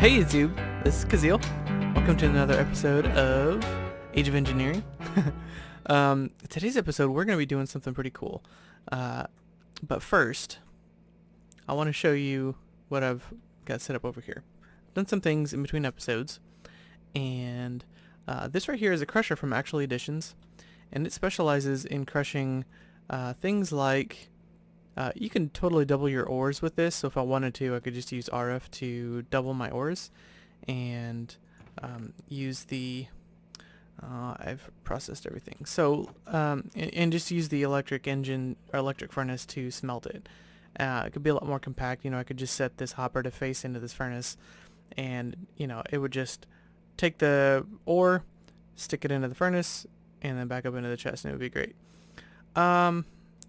Hey YouTube, this is Kazeel. Welcome to another episode of Age of Engineering. Today's episode we're going to be doing something pretty cool. But first, I want to show you what I've got set up over here. I've done some things in between episodes, and this right here is a crusher from Actual Editions, and it specializes in crushing things like you can totally double your ores with this. So if I wanted to, I could just use RF to double my ores and use the I've processed everything. So and just use the electric engine or electric furnace to smelt it. It could be a lot more compact. I could just set this hopper to face into this furnace, and it would just take the ore, stick it into the furnace, and then back up into the chest, and it would be great.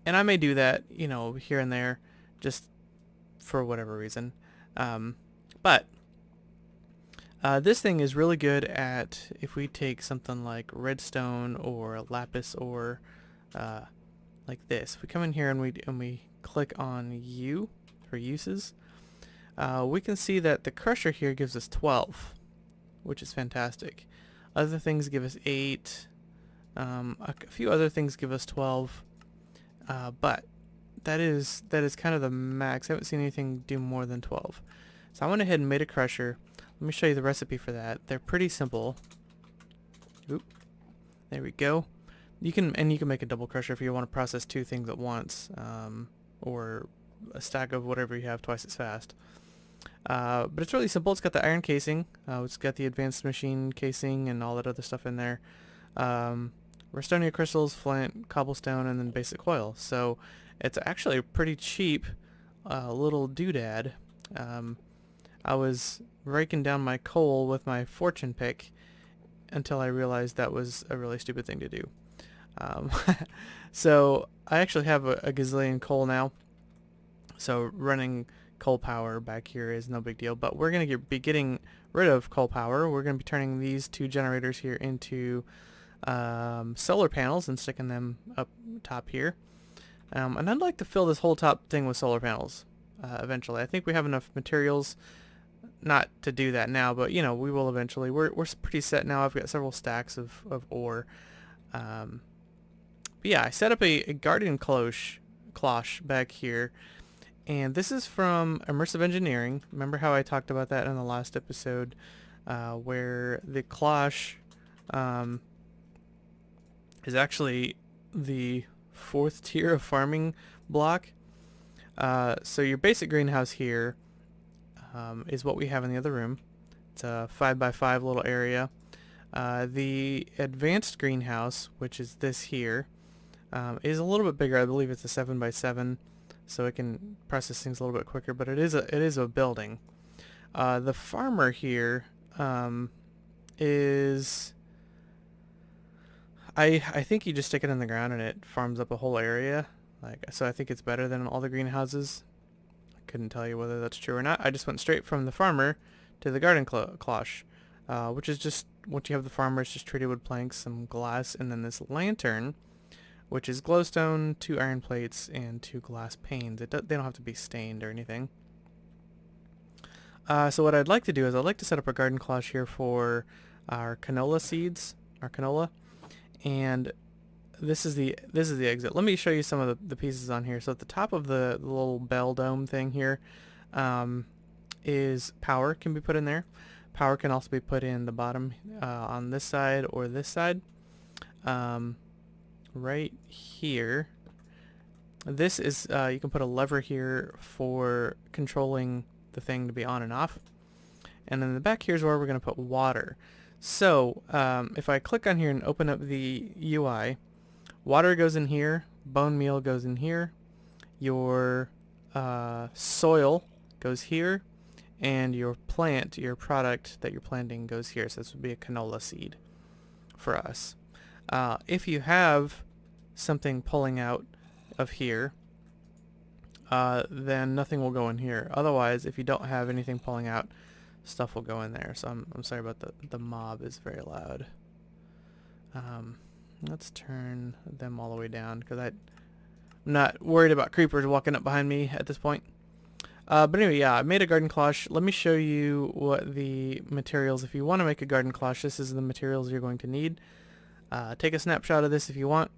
And I may do that, here and there, just for whatever reason. But this thing is really good at, if we take something like redstone or lapis or like this. If we come in here and we click on U for uses, we can see that the crusher here gives us 12, which is fantastic. Other things give us 8. A few other things give us 12. But that is kind of the max. I haven't seen anything do more than 12. So I went ahead and made a crusher. Let me show you the recipe for that. They're pretty simple. Oop. There we go. You can make a double crusher if you want to process 2 things at once, or a stack of whatever you have twice as fast. But it's really simple. It's got the iron casing. It's got the advanced machine casing and all that other stuff in there. Restonia crystals, flint, cobblestone, and then basic coil. So it's actually a pretty cheap little doodad. I was raking down my coal with my fortune pick until I realized that was a really stupid thing to do. So I actually have a gazillion coal now. So running coal power back here is no big deal. But we're going to be getting rid of coal power. We're going to be turning these 2 generators here into solar panels and sticking them up top here. And I'd like to fill this whole top thing with solar panels eventually. I think we have enough materials not to do that now, but we will eventually. We're pretty set now. I've got several stacks of ore. But yeah, I set up a guardian cloche back here, and this is from Immersive Engineering. Remember how I talked about that in the last episode, where the cloche is actually the 4th tier of farming block. So your basic greenhouse here is what we have in the other room. It's a 5x5 little area. The advanced greenhouse, which is this here, is a little bit bigger. I believe it's a 7x7, so it can process things a little bit quicker. But it is a building. The farmer here is. I think you just stick it in the ground and it farms up a whole area. So I think it's better than all the greenhouses. I couldn't tell you whether that's true or not. I just went straight from the farmer to the garden cloche, which is just what you have the farmer. It's just treated wood planks, some glass, and then this lantern, which is glowstone, 2 iron plates, and 2 glass panes. They don't have to be stained or anything. So what I'd like to do is I'd like to set up a garden cloche here for our canola seeds, our canola. And this is the exit. Let me show you some of the pieces on here. So at the top of the little bell dome thing here is power can be put in there. Power can also be put in the bottom on this side or this side. Right here. This is you can put a lever here for controlling the thing to be on and off. And then the back here is where we're going to put water. So if I click on here and open up the UI, water goes in here, bone meal goes in here, your soil goes here, and your plant, your product that you're planting goes here. So this would be a canola seed for us. If you have something pulling out of here, then nothing will go in here. Otherwise, if you don't have anything pulling out, stuff will go in there. So I'm sorry about the mob is very loud. Let's turn them all the way down because I'm not worried about creepers walking up behind me at this point. But anyway, yeah, I made a garden cloche. Let me show you what the materials, if you want to make a garden cloche, this is the materials you're going to need. Take a snapshot of this if you want.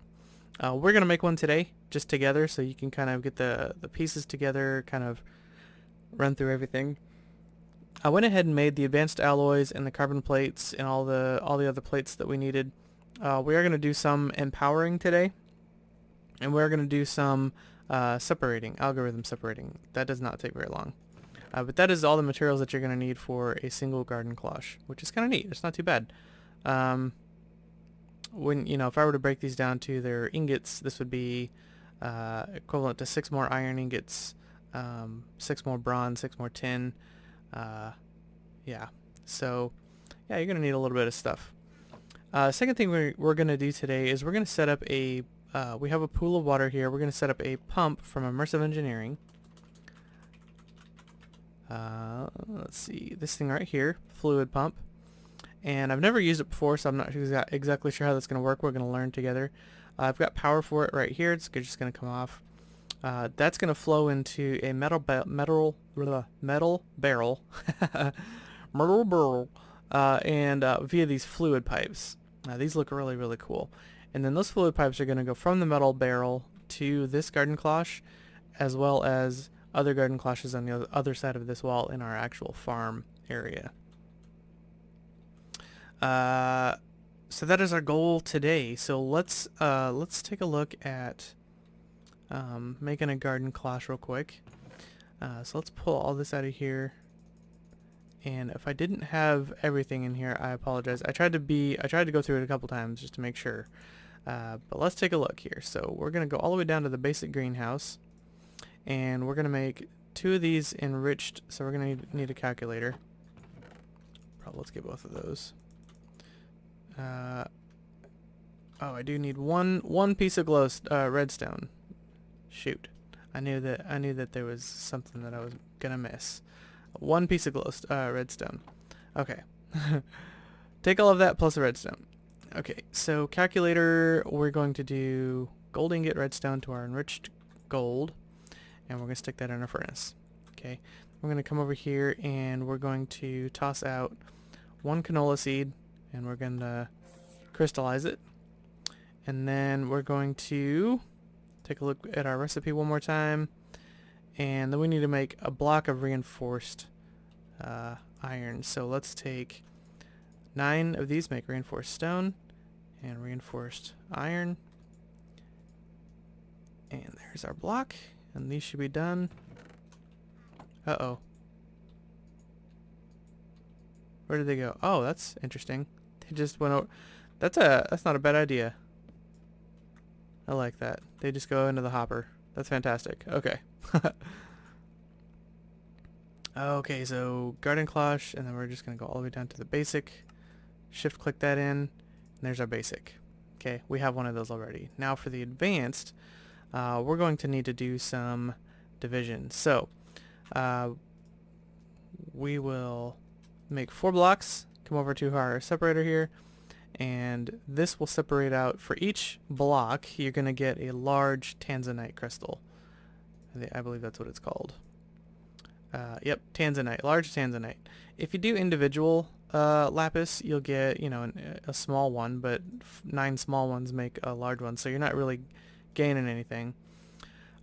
We're going to make one today, just together, so you can kind of get the pieces together, kind of run through everything. I went ahead and made the advanced alloys and the carbon plates and all the other plates that we needed. We are going to do some empowering today, and we're going to do some algorithm separating. That does not take very long. But that is all the materials that you're going to need for a single garden cloche, which is kind of neat. It's not too bad. If I were to break these down to their ingots, this would be equivalent to 6 more iron ingots, 6 more bronze, 6 more tin. Yeah. So, yeah, you're going to need a little bit of stuff. Second thing we're going to do today is we're going to set up a, we have a pool of water here. We're going to set up a pump from Immersive Engineering. Let's see, this thing right here, fluid pump. And I've never used it before, so I'm not exactly sure how that's going to work. We're going to learn together. I've got power for it right here. It's just going to come off. That's going to flow into a metal barrel, and via these fluid pipes. These look really, really cool. And then those fluid pipes are going to go from the metal barrel to this garden cloche, as well as other garden cloches on the other side of this wall in our actual farm area. So that is our goal today. So let's take a look at making a garden cloche real quick. So let's pull all this out of here. And if I didn't have everything in here, I apologize. I tried to go through it a couple times just to make sure. But let's take a look here. So we're gonna go all the way down to the basic greenhouse, and we're gonna make 2 of these enriched. So we're gonna need a calculator. Probably let's get both of those. Oh, I do need one piece of redstone. Shoot, I knew that there was something that I was gonna miss. 1 piece of redstone. Okay. Take all of that plus a redstone. Okay, so calculator, we're going to do gold ingot redstone to our enriched gold, and we're going to stick that in our furnace. Okay, we're going to come over here and we're going to toss out 1 canola seed, and we're going to crystallize it. And then we're going to take a look at our recipe one more time. And then we need to make a block of reinforced iron. So let's take 9 of these, make reinforced stone and reinforced iron. And there's our block. And these should be done. Uh-oh. Where did they go? Oh, that's interesting. They just went over. That's not a bad idea. I like that. They just go into the hopper. That's fantastic. Okay. Okay, so garden cloche, and then we're just going to go all the way down to the basic. Shift click that in, and there's our basic. Okay, we have one of those already. Now for the advanced, we're going to need to do some division. So we will make 4 blocks, come over to our separator here, and this will separate out. For each block, you're going to get a large tanzanite crystal. I believe that's what it's called. Yep, tanzanite, large tanzanite. If you do individual lapis, you'll get, a small one, but 9 small ones make a large one, so you're not really gaining anything.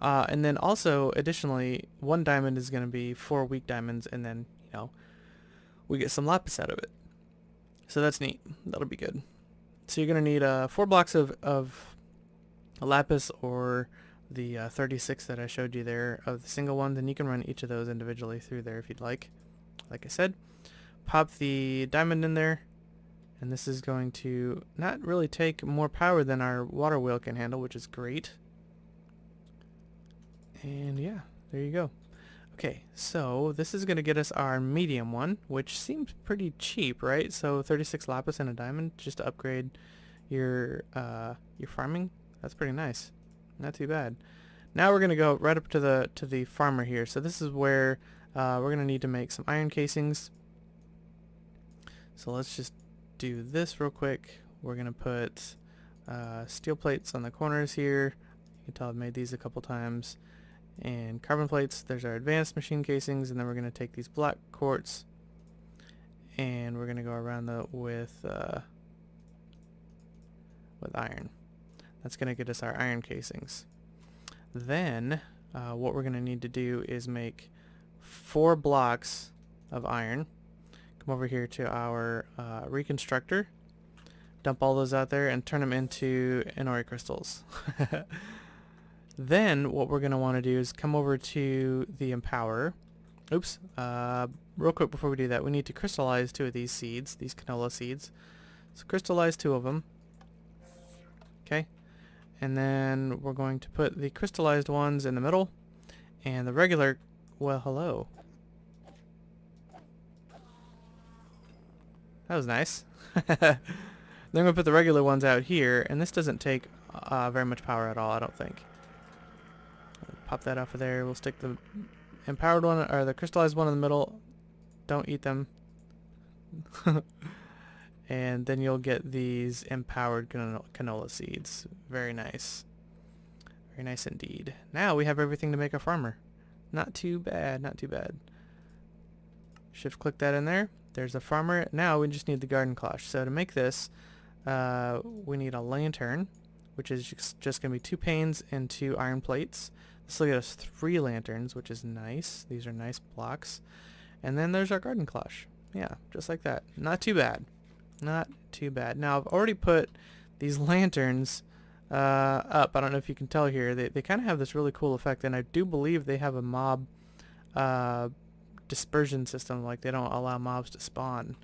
And then also, additionally, 1 diamond is going to be 4 weak diamonds, and then, we get some lapis out of it. So that's neat. That'll be good. So you're going to need 4 blocks of lapis, or the 36 that I showed you there of the single ones, and you can run each of those individually through there if you'd like. Like I said, pop the diamond in there, and this is going to not really take more power than our water wheel can handle, which is great. And yeah, there you go. Okay, so this is going to get us our medium one, which seems pretty cheap, right? So 36 lapis and a diamond just to upgrade your farming. That's pretty nice. Not too bad. Now we're going to go right up to the farmer here. So this is where we're going to need to make some iron casings. So let's just do this real quick. We're going to put steel plates on the corners here. You can tell I've made these a couple times. And carbon plates, there's our advanced machine casings, and then we're going to take these black quartz and we're going to go around with iron. That's going to get us our iron casings. Then what we're going to need to do is make 4 blocks of iron. Come over here to our reconstructor, dump all those out there and turn them into Inori crystals. Then what we're going to want to do is come over to the Empower. Oops. Real quick before we do that, we need to crystallize 2 of these seeds, these canola seeds. So crystallize 2 of them. Okay. And then we're going to put the crystallized ones in the middle and the regular, well, hello. That was nice. Then we're going to put the regular ones out here, and this doesn't take very much power at all, I don't think. Pop that off of there. We'll stick the empowered one, or the crystallized one in the middle. Don't eat them. And then you'll get these empowered canola seeds. Very nice. Very nice indeed. Now we have everything to make a farmer. Not too bad, not too bad. Shift click that in there. There's a farmer. Now we just need the garden cloche. So to make this, we need a lantern, which is just going to be 2 panes and 2 iron plates. This will get us 3 lanterns, which is nice. These are nice blocks. And then there's our garden cloche. Yeah, just like that. Not too bad. Not too bad. Now I've already put these lanterns up. I don't know if you can tell here. They kind of have this really cool effect, and I do believe they have a mob dispersion system. Like, they don't allow mobs to spawn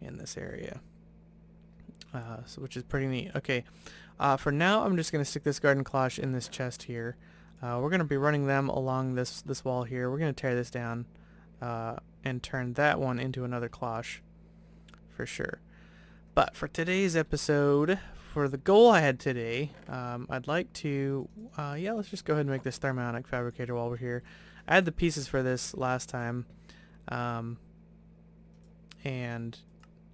in this area, which is pretty neat. Okay, for now I'm just going to stick this garden cloche in this chest here. We're going to be running them along this wall here. We're going to tear this down and turn that one into another cloche for sure. But for today's episode, for the goal I had today, I'd like to, let's just go ahead and make this thermionic fabricator while we're here. I had the pieces for this last time, and,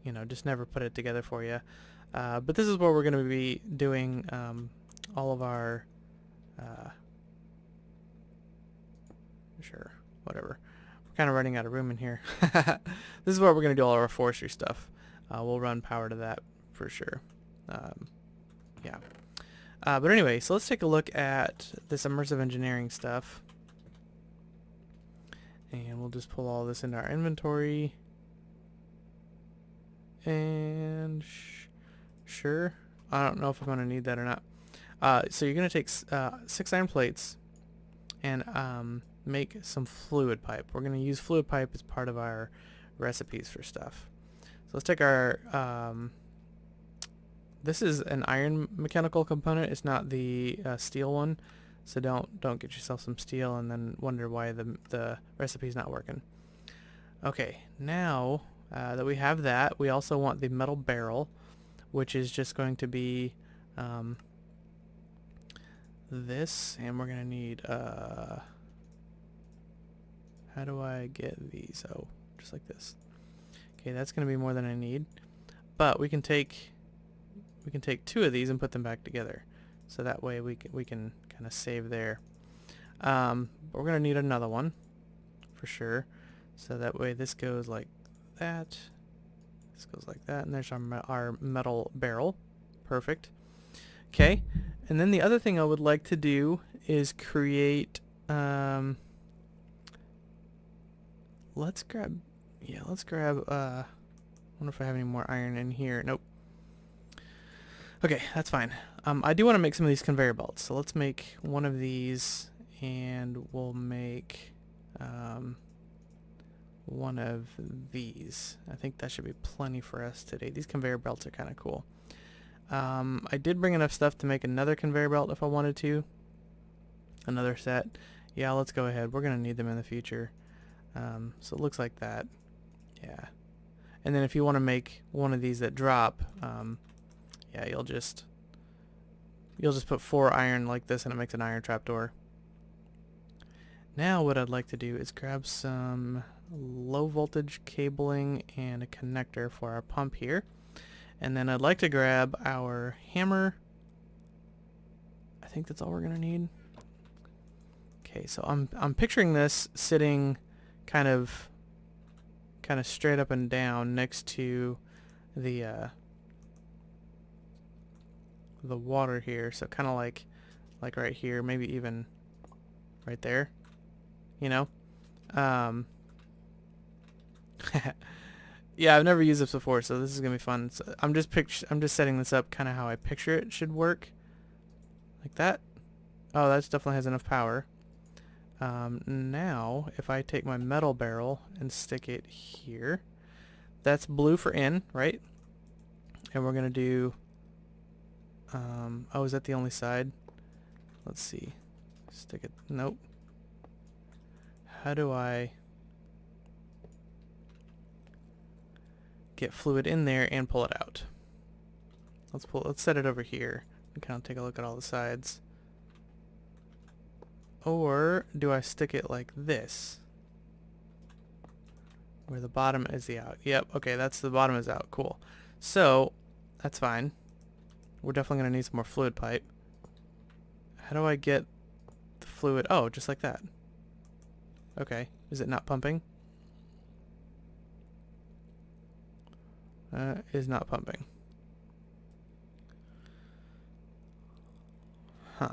you know, just never put it together for you. But this is where we're going to be doing all of our, sure, whatever. We're kind of running out of room in here. This is where we're going to do all our forestry stuff. We'll run power to that for sure. Yeah. But anyway, so let's take a look at this immersive engineering stuff. And we'll just pull all this into our inventory. And sure. I don't know if I'm going to need that or not. So you're going to take 6 iron plates and make some fluid pipe. We're going to use fluid pipe as part of our recipes for stuff. So let's take our, this is an iron mechanical component. It's not the steel one. So don't get yourself some steel and then wonder why the recipe's not working. Okay, now that we have that, we also want the metal barrel, which is just going to be this, and we're going to need, how do I get these? Oh, just like this. Okay, that's going to be more than I need, but we can take 2 of these and put them back together, so that way we can kind of save there. But we're going to need another one for sure, so that way this goes like that, this goes like that, and there's our metal barrel. Perfect. Okay, and then the other thing I would like to do is create, let's grab, I wonder if I have any more iron in here. Nope. Okay, that's fine. I do want to make some of these conveyor belts, so let's make one of these, and we'll make one of these. I think that should be plenty for us today. These conveyor belts are kind of cool. I did bring enough stuff to make another conveyor belt if I wanted to. Another set. Yeah, let's go ahead. We're going to need them in the future. So it looks like that. Yeah. And then if you want to make one of these that drop, yeah, you'll just put 4 iron like this and it makes an iron trapdoor. Now what I'd like to do is grab some low voltage cabling and a connector for our pump here. And then I'd like to grab our hammer. I think that's all we're going to need. Okay, so I'm picturing this sitting kind of straight up and down next to the water here. So kind of like right here, maybe even right there, you know? Um, yeah, I've never used this before, so this is gonna be fun. So I'm just setting this up kind of how I picture it should work, like that. Oh, that definitely has enough power. Now, if I take my metal barrel and stick it here, that's blue for in, right? And we're gonna do. Oh, is that the only side? Let's see. Stick it. Nope. How do I get fluid in there and pull it out? Let's set it over here and kind of take a look at all the sides. Or do I stick it like this? Where the bottom is the out. Yep, okay, that's the bottom is out. Cool. So, that's fine. We're definitely going to need some more fluid pipe. How do I get the fluid? Oh, just like that. Okay. Is it not pumping? Is not pumping. Huh.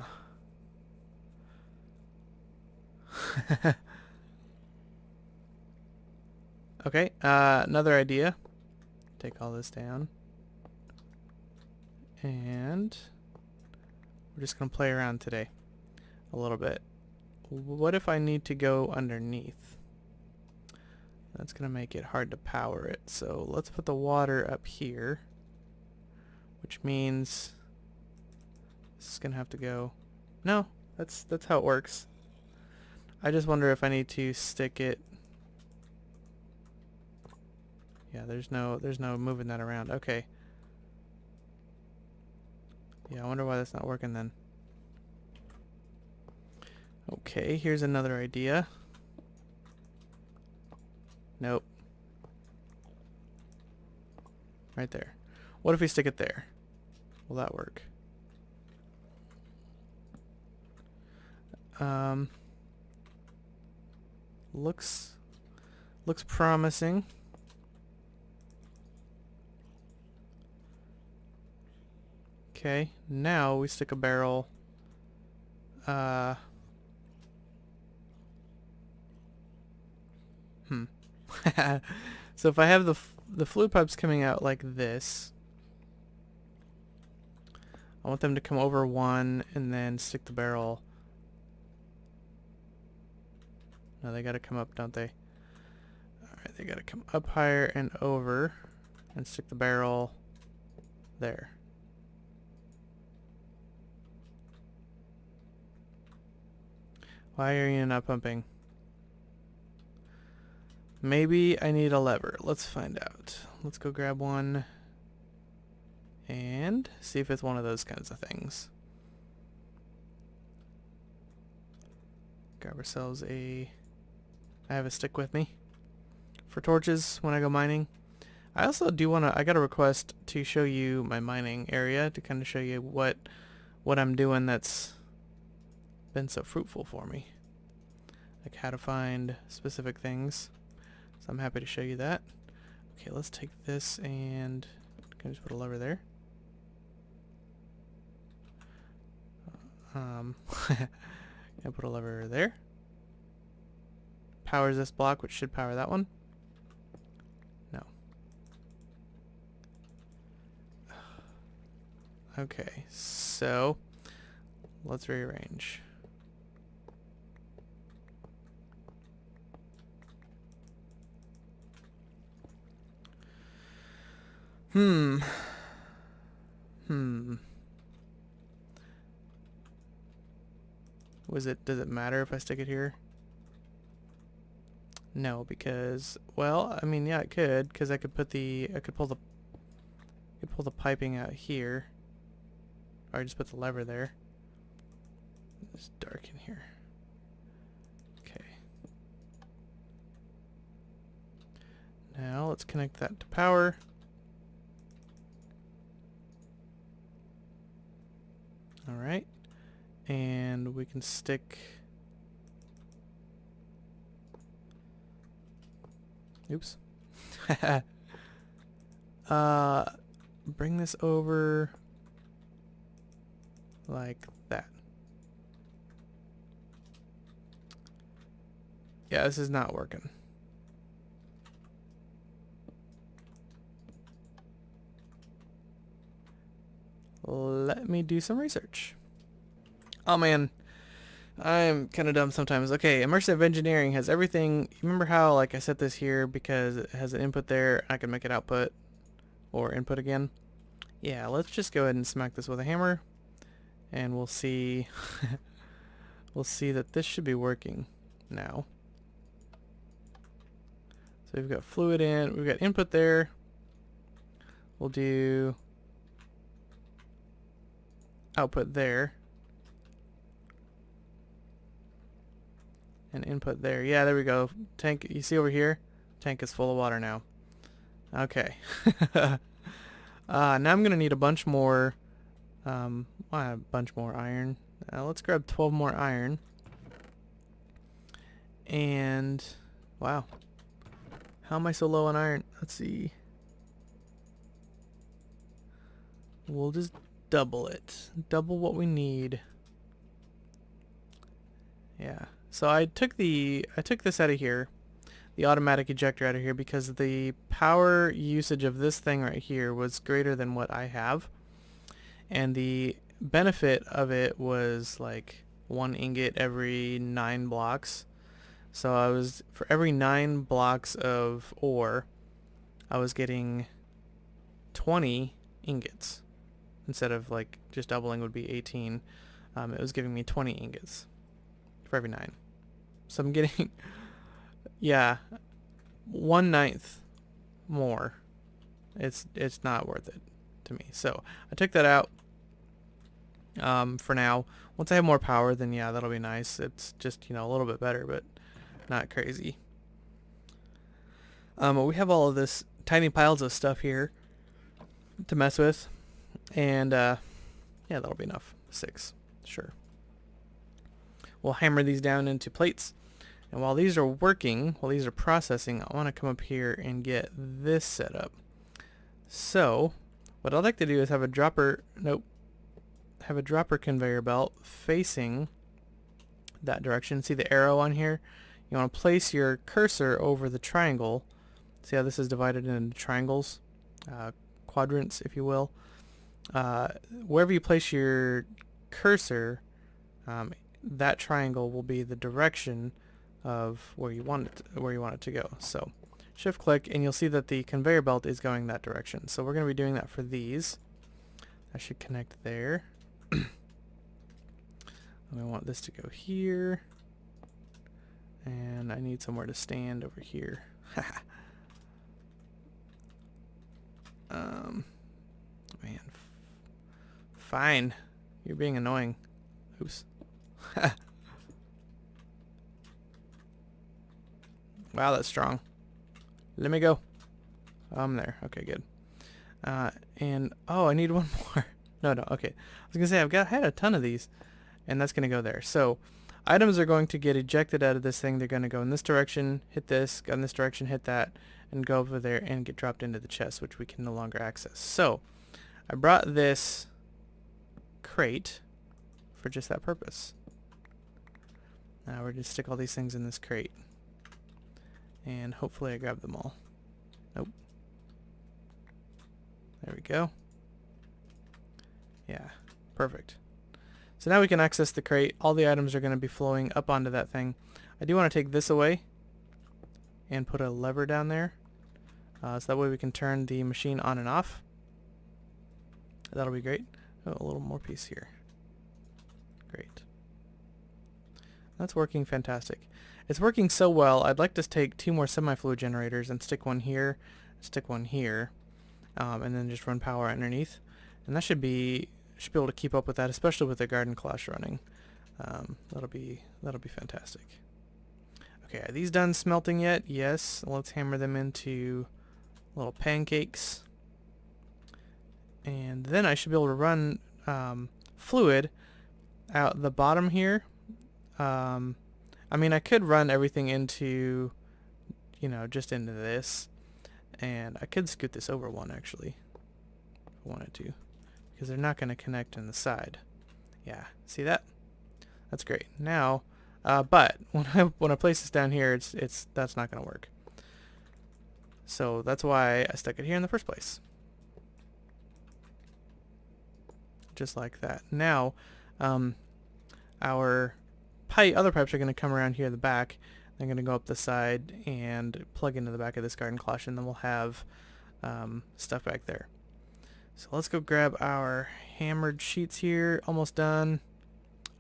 Okay, another idea. Take all this down. And we're just going to play around today a little bit. What if I need to go underneath? That's going to make it hard to power it. So let's put the water up here, which means this is going to have to go. No, that's how it works. I just wonder if I need to stick it. Yeah, there's no moving that around. Okay. Yeah, I wonder why that's not working then. Okay, here's another idea. Nope. Right there. What if we stick it there? Will that work? Looks promising. Okay, now we stick a barrel. So if I have the fluid pipes coming out like this, I want them to come over one and then stick the barrel. No, they gotta come up, don't they? Alright, they gotta come up higher and over and stick the barrel there. Why are you not pumping? Maybe I need a lever. Let's find out. Let's go grab one and see if it's one of those kinds of things. Grab ourselves I have a stick with me for torches when I go mining. I also do want to, I got a request to show you my mining area to kind of show you what I'm doing that's been so fruitful for me. Like how to find specific things. So I'm happy to show you that. Okay, let's take this and can I just put a lever there? Can I put a lever there? Powers this block, which should power that one. No. Okay, so let's rearrange. Does it matter if I stick it here? No, because, well, I mean, yeah, it could, because I could pull the piping out here. Or I just put the lever there. It's dark in here. Okay. Now let's connect that to power. Alright. And we can stick Oops. Bring this over like that. Yeah, this is not working. Let me do some research. Oh man, I'm kind of dumb sometimes. Okay, immersive engineering has everything. You remember how like I set this here because it has an input there. I can make it output or input again. Yeah, let's just go ahead and smack this with a hammer, and we'll see. We'll see that this should be working now. So we've got fluid in. We've got input there. We'll do output there. And input there. Yeah, there we go. Tank, you see over here? Tank is full of water now. Okay. Now I'm going to need a bunch more, iron. Let's grab 12 more iron. And, wow. How am I so low on iron? Let's see. We'll just double it. Double what we need. Yeah. So I took this out of here, the automatic ejector out of here, because the power usage of this thing right here was greater than what I have. And the benefit of it was like 1 ingot every 9 blocks. So for every 9 blocks of ore, I was getting 20 ingots. Instead of like just doubling would be 18. It was giving me 20 ingots for every 9. So I'm getting, yeah, 1/9 more. It's not worth it to me. So I took that out for now. Once I have more power, then yeah, that'll be nice. It's just, a little bit better, but not crazy. We have all of this tiny piles of stuff here to mess with. And yeah, that'll be enough. 6, sure. We'll hammer these down into plates. And while these are working, while these are processing, I want to come up here and get this set up. So what I'd like to do is have a dropper conveyor belt facing that direction. See the arrow on here? You want to place your cursor over the triangle. See how this is divided into triangles, quadrants, if you will. Wherever you place your cursor, that triangle will be the direction of where you want it to go. So shift click and you'll see that the conveyor belt is going that direction. So we're going to be doing that for these. I should connect there. And I want this to go here. And I need somewhere to stand over here. Man. Fine. You're being annoying. Oops. Wow, that's strong. Let me go. I'm there. Okay, good. And oh, I need one more. No, okay. I was gonna say I had a ton of these, and that's gonna go there. So, items are going to get ejected out of this thing. They're gonna go in this direction, hit this, go in this direction, hit that, and go over there and get dropped into the chest, which we can no longer access. So, I brought this crate for just that purpose. Now we're going to stick all these things in this crate. And hopefully I grab them all. Nope. There we go. Yeah, perfect. So now we can access the crate. All the items are going to be flowing up onto that thing. I do want to take this away and put a lever down there. So that way we can turn the machine on and off. That'll be great. Oh, a little more piece here. Great. That's working fantastic. It's working so well, I'd like to take 2 more semi-fluid generators and stick one here, and then just run power underneath. And that should be able to keep up with that, especially with the garden cloche running. That'll be fantastic. Okay, are these done smelting yet? Yes. Let's hammer them into little pancakes. And then I should be able to run fluid out the bottom here. I mean, I could run everything into, you know, just into this. And I could scoot this over one actually, if I wanted to, because they're not going to connect in the side. Yeah, see that? That's great. Now, but when I place this down here, that's not going to work. So that's why I stuck it here in the first place. Just like that. Now, our other pipes are going to come around here at the back. They're going to go up the side and plug into the back of this garden cloche, and then we'll have stuff back there. So let's go grab our hammered sheets here. Almost done.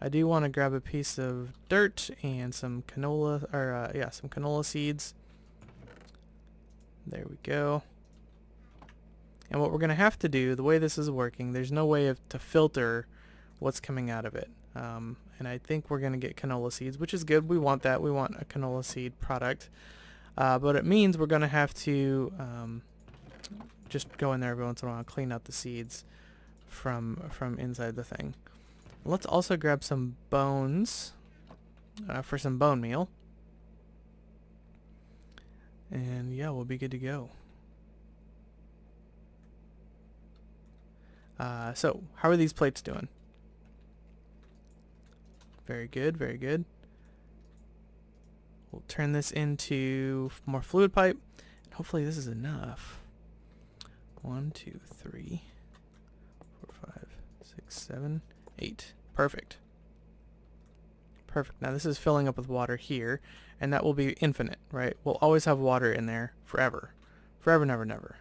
I do want to grab a piece of dirt and some canola, or some canola seeds. There we go. And what we're going to have to do, the way this is working, there's no way to filter what's coming out of it. And I think we're going to get canola seeds, which is good. We want that. We want a canola seed product. But it means we're going to have to just go in there every once in a while and clean out the seeds from inside the thing. Let's also grab some bones for some bone meal. And yeah, we'll be good to go. So, how are these plates doing? Very good, very good. We'll turn this into more fluid pipe. And hopefully this is enough. 1, 2, 3, 4, 5, 6, 7, 8. Perfect. Perfect. Now this is filling up with water here, and that will be infinite, right? We'll always have water in there forever. Forever, never, never.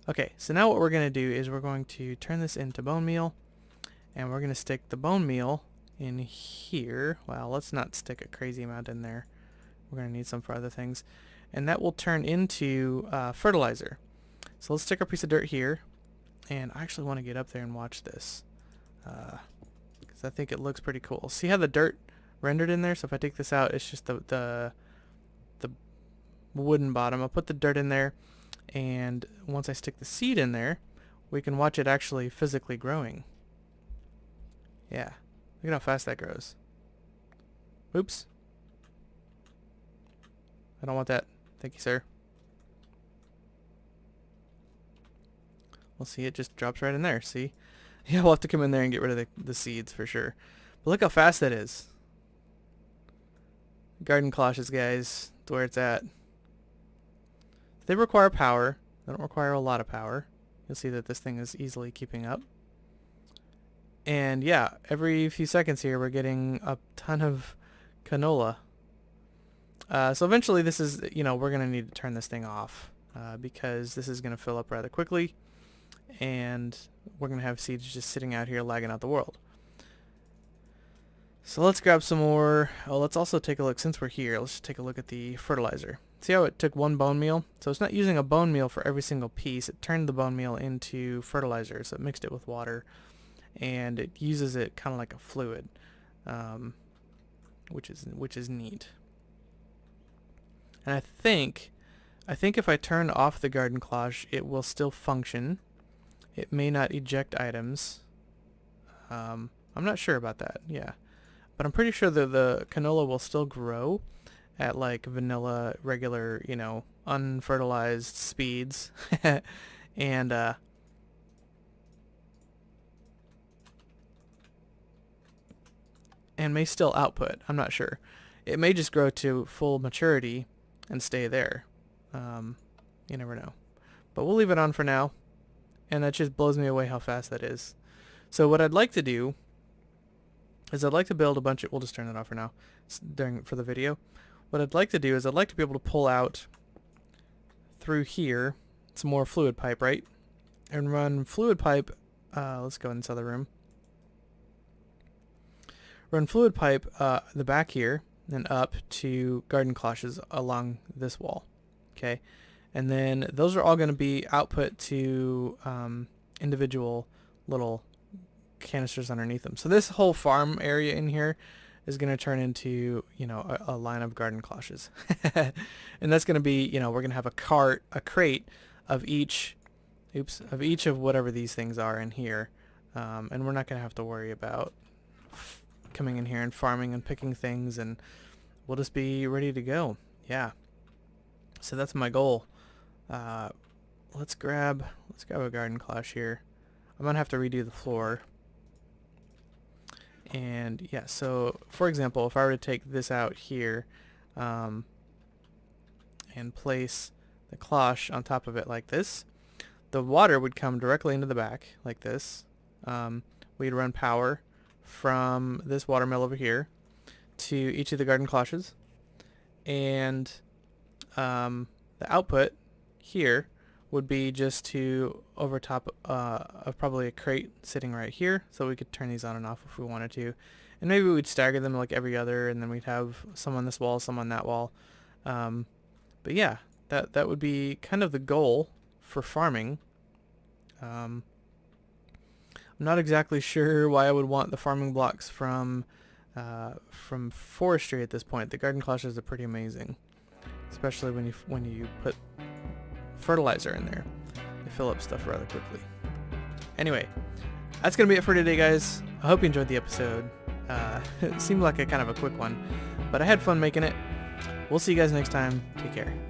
Okay, so now what we're going to do is we're going to turn this into bone meal, and we're going to stick the bone meal in here. Well, let's not stick a crazy amount in there. We're going to need some for other things. And that will turn into fertilizer. So let's stick our piece of dirt here, and I actually want to get up there and watch this, because I think it looks pretty cool. See how the dirt rendered in there? So if I take this out, it's just the wooden bottom. I'll put the dirt in there, and once I stick the seed in there, we can watch it actually physically growing. Yeah, look at how fast that grows. Oops. I don't want that. Thank you, sir. We'll see, it just drops right in there, see? Yeah, we'll have to come in there and get rid of the seeds for sure. But look how fast that is. Garden cloches, guys. That's where it's at. They require power. They don't require a lot of power. You'll see that this thing is easily keeping up. And yeah, every few seconds here we're getting a ton of canola. So eventually this is, you know, we're going to need to turn this thing off because this is going to fill up rather quickly, and we're going to have seeds just sitting out here lagging out the world. So let's grab some more. Oh, let's also take a look, since we're here, let's just take a look at the fertilizer. See how it took one bone meal? So it's not using a bone meal for every single piece. It turned the bone meal into fertilizer, so it mixed it with water, and it uses it kind of like a fluid, which is neat. And I think if I turn off the garden cloche, it will still function. It may not eject items. I'm not sure about that. Yeah, but I'm pretty sure that the canola will still grow at like vanilla, regular, you know, unfertilized speeds, and may still output. I'm not sure. It may just grow to full maturity and stay there. You never know. But we'll leave it on for now, and that just blows me away how fast that is. So what I'd like to do is I'd like to build a bunch of, we'll just turn it off for now for the video. What I'd like to do is I'd like to be able to pull out through here some more fluid pipe, right? And run fluid pipe, let's go in this other room. Run fluid pipe the back here and up to garden cloches along this wall, okay? And then those are all going to be output to individual little canisters underneath them. So this whole farm area in here is going to turn into, you know, a line of garden cloches. And that's going to be, you know, we're going to have a crate of each of whatever these things are in here. And we're not going to have to worry about coming in here and farming and picking things, and we'll just be ready to go. yeah. So that's my goal. Let's grab a garden cloche here. I'm gonna have to redo the floor. And yeah, so for example, if I were to take this out here, and place the cloche on top of it like this, the water would come directly into the back like this. We'd run power from this water mill over here to each of the garden cloches, and the output here would be just to over top of probably a crate sitting right here, so we could turn these on and off if we wanted to, and maybe we'd stagger them like every other, and then we'd have some on this wall, some on that wall. But yeah, that would be kind of the goal for farming. I'm not exactly sure why I would want the farming blocks from forestry at this point. The garden cloches are pretty amazing, especially when you put fertilizer in there. They fill up stuff rather quickly. Anyway, that's gonna be it for today, guys. I hope you enjoyed the episode. It seemed like a kind of a quick one, but I had fun making it. We'll see you guys next time. Take care.